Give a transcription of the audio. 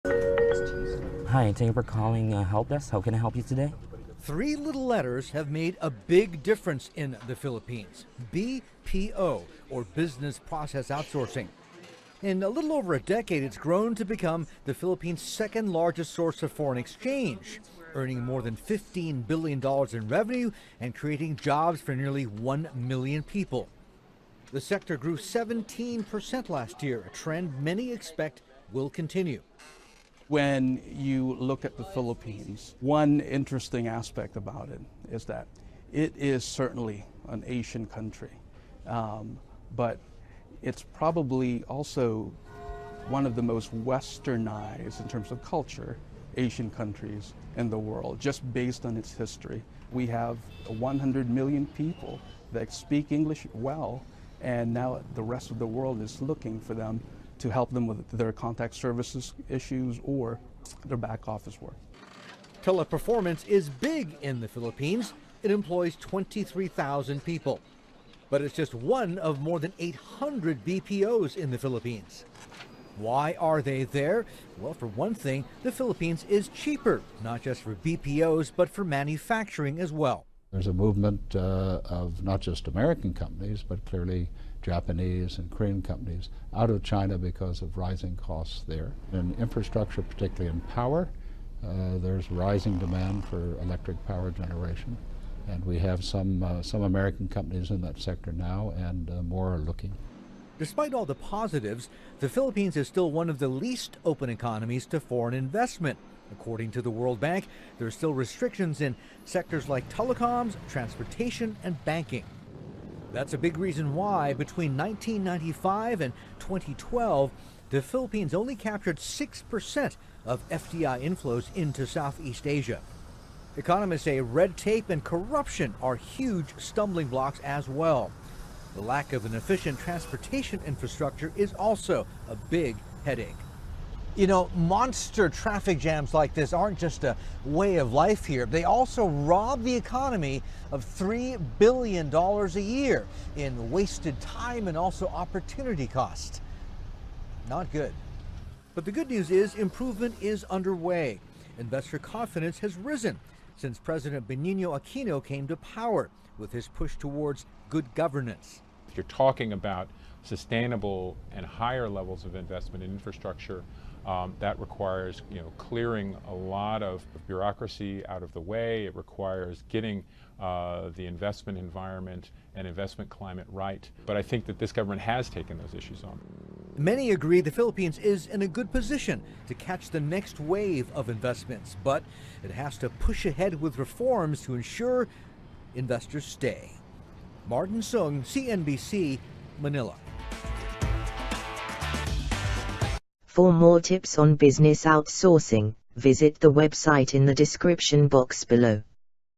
Hi, thank you for calling Help Desk. How can I help you today? Three little letters have made a big difference in the Philippines. BPO, or Business Process Outsourcing. In a little over a decade, it's grown to become the Philippines' second largest source of foreign exchange, earning more than $15 billion in revenue and creating jobs for nearly 1 million people. The sector grew 17% last year, a trend many expect will continue. When you look at the Philippines, one interesting aspect about it is that it is certainly an Asian country, but it's probably also one of the most westernized in terms of culture Asian countries in the world, just based on its history. We have 100 million people that speak English well, and now the rest of the world is looking for them to help them with their contact services issues or their back office work. Teleperformance is big in the Philippines. It employs 23,000 people. But it's just one of more than 800 BPOs in the Philippines. Why are they there? Well, for one thing, the Philippines is cheaper, not just for BPOs, but for manufacturing as well. There's a movement of not just American companies, but clearly Japanese and Korean companies out of China because of rising costs there. In infrastructure, particularly in power, there's rising demand for electric power generation. And we have some American companies in that sector now, and more are looking. Despite all the positives, the Philippines is still one of the least open economies to foreign investment. According to the World Bank, there are still restrictions in sectors like telecoms, transportation, and banking. That's a big reason why between 1995 and 2012, the Philippines only captured 6% of FDI inflows into Southeast Asia. Economists say red tape and corruption are huge stumbling blocks as well. The lack of an efficient transportation infrastructure is also a big headache. You know, monster traffic jams like this aren't just a way of life here. They also rob the economy of $3 billion a year in wasted time and also opportunity cost. Not good. But the good news is improvement is underway. Investor confidence has risen since President Benigno Aquino came to power with his push towards good governance. If you're talking about sustainable and higher levels of investment in infrastructure, that requires, clearing a lot of bureaucracy out of the way. It requires getting the investment environment and investment climate right. But I think that this government has taken those issues on. Many agree the Philippines is in a good position to catch the next wave of investments, but it has to push ahead with reforms to ensure investors stay. Martin Sung, CNBC, Manila. For more tips on business outsourcing, visit the website in the description box below.